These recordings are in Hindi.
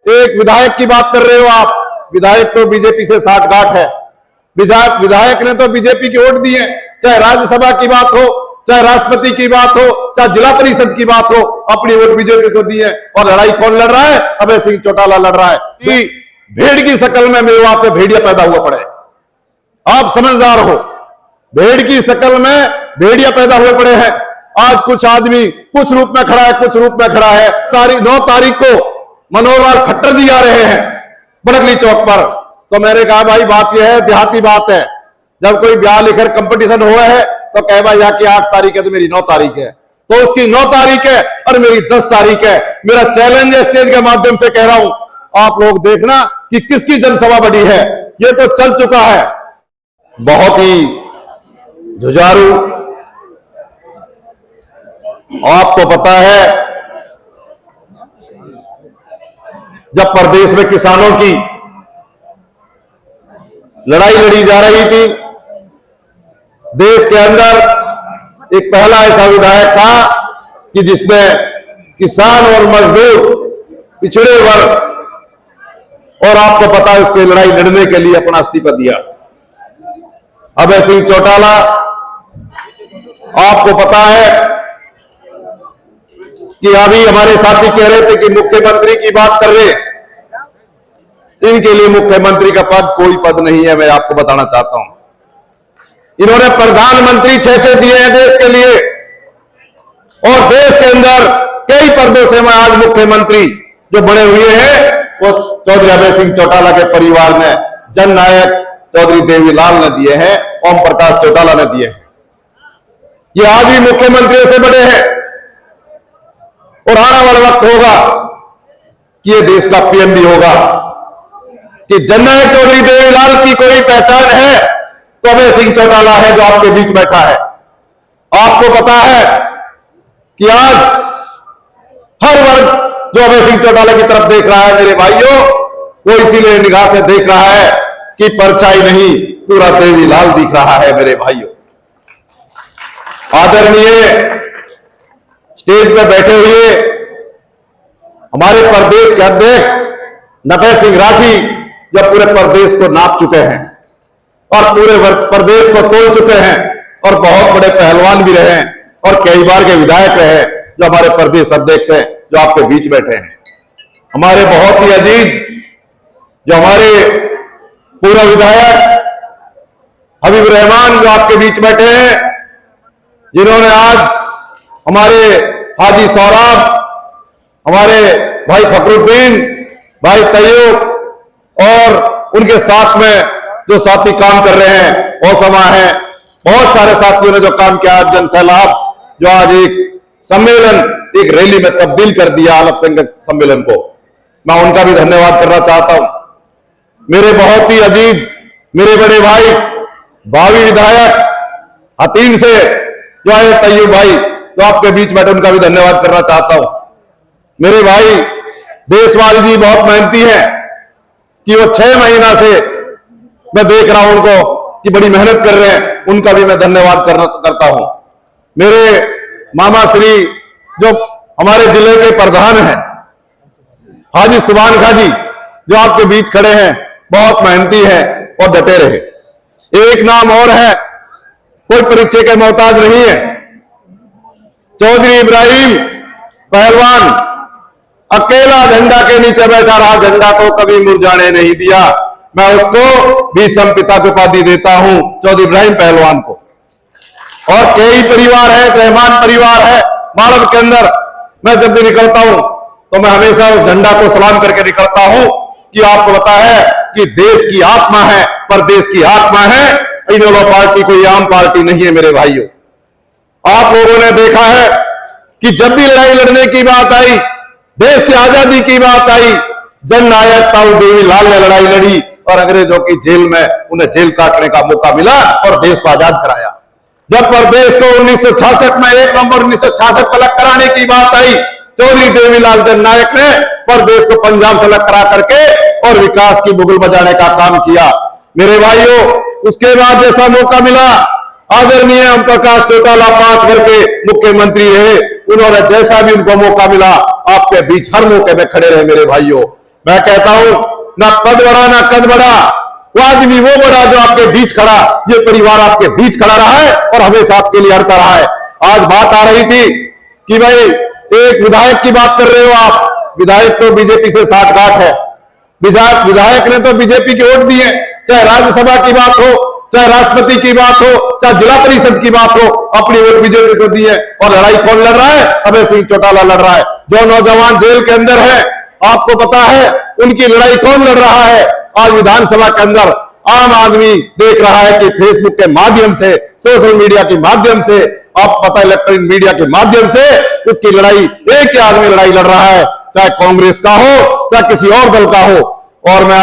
एक विधायक की बात कर रहे हो आप। विधायक तो बीजेपी से साठगांठ है। विधायक ने तो बीजेपी की वोट दी है। चाहे राज्यसभा की बात हो, चाहे राष्ट्रपति की बात हो, चाहे जिला परिषद की बात हो, अपनी वोट बीजेपी को दी है। और लड़ाई कौन लड़ रहा है? अभय सिंह चौटाला लड़ रहा है कि भेड़ की शक्ल में मेवा पे भेड़िया पैदा हुआ पड़े। आप समझदार हो, भेड़ की शक्ल में भेड़िया पैदा हुए पड़े हैं। आज कुछ आदमी कुछ रूप में खड़ा है, कुछ रूप में खड़ा है। 9 तारीख को मनोहर लाल खट्टर जी आ रहे हैं बड़गली चौक पर। तो मैंने कहा भाई बात यह है, देहाती बात है, जब कोई ब्याह लिखकर कंपटीशन हुआ है तो कह भाई यहाँ की 8 तारीख है तो मेरी 9 तारीख है, तो उसकी 9 तारीख है और मेरी 10 तारीख है। मेरा चैलेंज है, स्टेज के माध्यम से कह रहा हूं, आप लोग देखना कि किसकी जनसभा बड़ी है। ये तो चल चुका है, बहुत ही जुझारू। आपको पता है जब प्रदेश में किसानों की लड़ाई लड़ी जा रही थी, देश के अंदर एक पहला ऐसा विधायक था कि जिसने किसान और मजदूर, पिछड़े वर्ग, और आपको पता है उसके लड़ाई लड़ने के लिए अपना इस्तीफा दिया, अभय सिंह चौटाला। आपको पता है कि अभी हमारे साथी कह रहे थे कि मुख्यमंत्री की बात कर रहे, इनके लिए मुख्यमंत्री का पद कोई पद नहीं है। मैं आपको बताना चाहता हूं, इन्होंने प्रधानमंत्री 6 दिए हैं देश के लिए, और देश के अंदर कई पदों से मैं आज मुख्यमंत्री जो बने हुए हैं वो चौधरी अभय सिंह चौटाला के परिवार ने, जननायक चौधरी देवीलाल ने दिए हैं, ओम प्रकाश चौटाला ने दिए हैं। ये आज भी मुख्यमंत्रियों से बड़े हैं और आने वाला वक्त होगा कि ये देश का पीएम भी होगा। कि जननायक चौधरी देवीलाल की कोई पहचान है तो अभय सिंह चौटाला है जो आपके बीच बैठा है। आपको पता है कि आज हर वर्ग जो अभय सिंह चौटाला की तरफ देख रहा है मेरे भाइयों, वो इसीलिए निगाह से देख रहा है कि परछाई नहीं, पूरा देवीलाल दिख रहा है मेरे भाइयों। आदरणीय स्टेज पर बैठे हुए हमारे प्रदेश के अध्यक्ष नटय सिंह राठी जो पूरे प्रदेश को नाप चुके हैं और पूरे प्रदेश को तोड़ चुके हैं और बहुत बड़े पहलवान भी रहे और कई बार के विधायक रहे, जो हमारे प्रदेश अध्यक्ष हैं जो आपके बीच बैठे हैं। हमारे बहुत ही अजीज जो हमारे पूर्व विधायक हबीब रहमान जो आपके बीच बैठे हैं, जिन्होंने आज हमारे हाजी सौराब, हमारे भाई फखरुद्दीन, भाई तैयूब और उनके साथ में जो साथी काम कर रहे हैं, ओसामा है, बहुत सारे साथियों ने जो काम किया, जन सैलाब जो आज एक सम्मेलन, एक रैली में तब्दील कर दिया आलम संघ सम्मेलन को, मैं उनका भी धन्यवाद करना चाहता हूं। मेरे बहुत ही अजीज, मेरे बड़े भाई, भावी विधायक हतीम से जो है तैयूब भाई जो आपके बीच बैठे, उनका भी धन्यवाद करना चाहता हूं। मेरे भाई देशवाल जी बहुत मेहनती हैं कि वो 6 महीना से मैं देख रहा हूं उनको कि बड़ी मेहनत कर रहे हैं, उनका भी मैं धन्यवाद करता हूं। मेरे मामा श्री जो हमारे जिले के प्रधान हैं हाजी सुभान खा जी जो आपके बीच खड़े हैं, बहुत मेहनती हैं और डटे रहे। एक नाम और है, कोई परिचय के मोहताज नहीं है, चौधरी इब्राहिम पहलवान, अकेला झंडा के नीचे बैठा रहा, झंडा को कभी मुरझाने नहीं दिया। मैं उसको भी संपिता की उपाधि देता हूं, चौधरी इब्राहिम पहलवान को। और कई परिवार है, रहमान परिवार है मालव के अंदर। मैं जब भी निकलता हूं तो मैं हमेशा उस झंडा को सलाम करके निकलता हूं कि आपको पता है कि देश की आत्मा है, प्रदेश की आत्मा है, इनोवा पार्टी कोई आम पार्टी नहीं है मेरे भाइयों। आप लोगों ने देखा है कि जब भी लड़ाई लड़ने की बात आई, देश की आजादी की बात आई, जननायक ताऊ देवीलाल ने लड़ाई लड़ी और अंग्रेजों की जेल में उन्हें जेल काटने का मौका मिला और देश को आजाद कराया। जब प्रदेश को 1966 में 1 नवंबर 1966 को अलग कराने की बात आई, चौधरी देवीलाल जननायक ने प्रदेश को पंजाब से अलग करा करके और विकास की बुगुल बजाने का काम किया मेरे भाइयों। उसके बाद जैसा मौका मिला, आदरणीय ओम प्रकाश चौटाला 5 वर्ष के मुख्यमंत्री रहे, उन्होंने जैसा भी उनको मौका मिला आपके बीच हर मौके में खड़े रहे मेरे भाइयों। मैं कहता हूं ना पद बढ़ा ना कद बढ़ा, वो आदमी वो बड़ा जो आपके बीच खड़ा, ये परिवार आपके बीच खड़ा रहा है और हमेशा आपके लिए अड़ता रहा है। आज बात आ रही थी कि भाई एक विधायक की बात कर रहे हो आप, विधायक तो बीजेपी से साठगांठ है, विधायक ने तो बीजेपी के वोट दिए, चाहे राज्यसभा की बात हो, चाहे राष्ट्रपति की बात हो, चाहे जिला परिषद की बात हो, अपनी वोट बीजेपी को दी है। और लड़ाई कौन लड़ रहा है? अभय सिंह चौटाला लड़ रहा है। जो नौजवान जेल के अंदर है, आपको पता है उनकी लड़ाई कौन लड़ रहा है? आज विधानसभा के अंदर आम आदमी देख रहा है कि फेसबुक के माध्यम से, सोशल मीडिया के माध्यम से, आप पता इलेक्ट्रॉनिक मीडिया के माध्यम से उसकी लड़ाई, एक ही आदमी लड़ाई लड़ रहा है, चाहे कांग्रेस का हो चाहे किसी और दल का हो। और मैं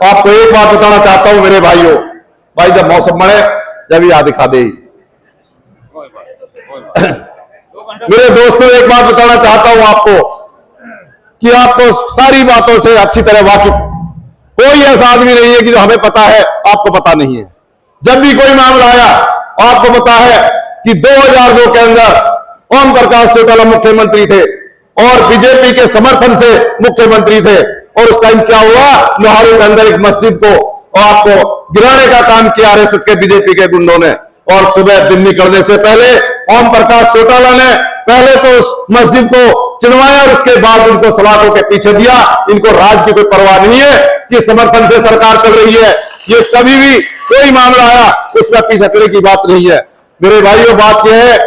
आपको एक बात बताना चाहता हूं मेरे भाइयों, भाई जब मौसम बढ़े जब याद दिखा दे। मेरे दोस्तों एक बात बताना चाहता हूं आपको कि आपको सारी बातों से अच्छी तरह वाकिफ, कोई ऐसा आदमी नहीं है कि जो हमें पता है आपको पता नहीं है। जब भी कोई मामला आया, आपको पता है कि 2002 के अंदर ओम प्रकाश चौटाला मुख्यमंत्री थे और बीजेपी के समर्थन से मुख्यमंत्री थे, और उस टाइम क्या हुआ, लोहारू के अंदर एक मस्जिद को आपको गिराने का काम किया आरएसएस के बीजेपी के गुंडों ने। और सुबह दिन निकलने से पहले ओम प्रकाश चौटाला ने पहले तो उस मस्जिद को चिनवाया और उसके बाद उनको सलाखों के पीछे दिया। इनको राज की कोई परवाह नहीं है कि समर्थन से सरकार चल रही है। ये कभी भी कोई मामला आया उसमें पीछे हटने की बात नहीं है। मेरे भाइयों, बात यह है,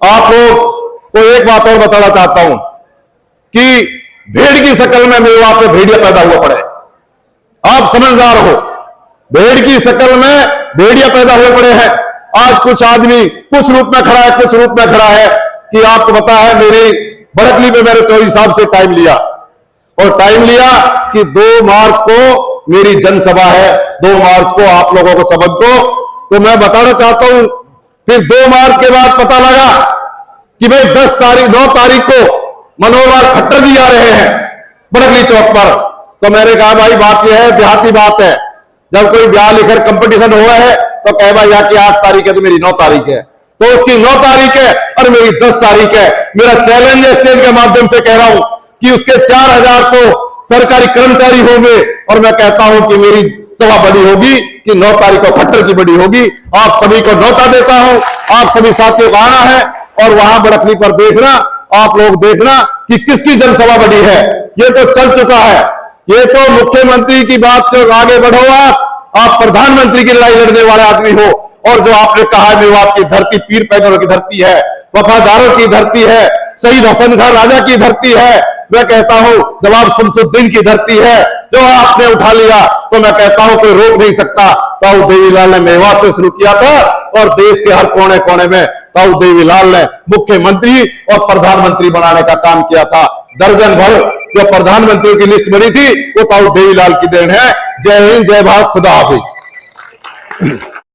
आप लोग को एक बात और बताना चाहता हूं कि भेड़ की शक्ल में मेवा पे भेड़िया पैदा हुआ पड़े। आप समझदार हो, भेड़ की शक्ल में भेड़िया पैदा हुए पड़े हैं। आज कुछ आदमी कुछ रूप में खड़ा है, कुछ रूप में खड़ा है कि आपको पता है मेरी बड़कली में मैंने चौधरी साहब से टाइम लिया, और टाइम लिया कि 2 मार्च को मेरी जनसभा है, 2 मार्च को आप लोगों को सबको, तो मैं बताना चाहता हूं फिर 2 मार्च के बाद पता लगा कि भाई 9 तारीख को मनोहर लाल खट्टर जी आ रहे हैं बड़कली चौक पर। तो मैंने कहा भाई बात यह है, देहाती बात है, जब कोई ब्याह लिखकर कंपटीशन हुआ है तो कह भाई या कि 8 तारीख है तो मेरी 9 तारीख है, तो उसकी 9 तारीख है और मेरी 10 तारीख है। मेरा चैलेंज है स्टेज के माध्यम से कह रहा हूं कि उसके 4000 तो सरकारी कर्मचारी होंगे, और मैं कहता हूं कि मेरी सभा बड़ी होगी कि 9 तारीख को खट्टर की बड़ी होगी। आप सभी को न्योता देता हूं, आप सभी साथियों को आना है और वहां बड़कली पर देखना, आप लोग देखना कि किसकी जनसभा बड़ी है। ये तो चल चुका है, ये तो मुख्यमंत्री की बात जो आगे बढ़ो, आप प्रधानमंत्री की लड़ाई लड़ने वाले आदमी हो। और जो आपने कहा मेवात की धरती पीर पैगंबरों की धरती है, वफादारों की धरती है, शहीद हसन खान राजा की धरती है, मैं कहता हूं नवाब शमसुद्दीन की धरती है, जो आपने उठा लिया तो मैं कहता हूं कोई रोक नहीं सकता। ताऊ देवीलाल ने मेवात से शुरू किया था और देश के हर कोने कोने में ताऊ देवीलाल ने मुख्यमंत्री और प्रधानमंत्री बनाने का काम किया था। दर्जन भर जो प्रधानमंत्रियों की लिस्ट बनी थी वो ताऊ देवीलाल की देन है। जय हिंद, जय भारत, खुदा हाफिज।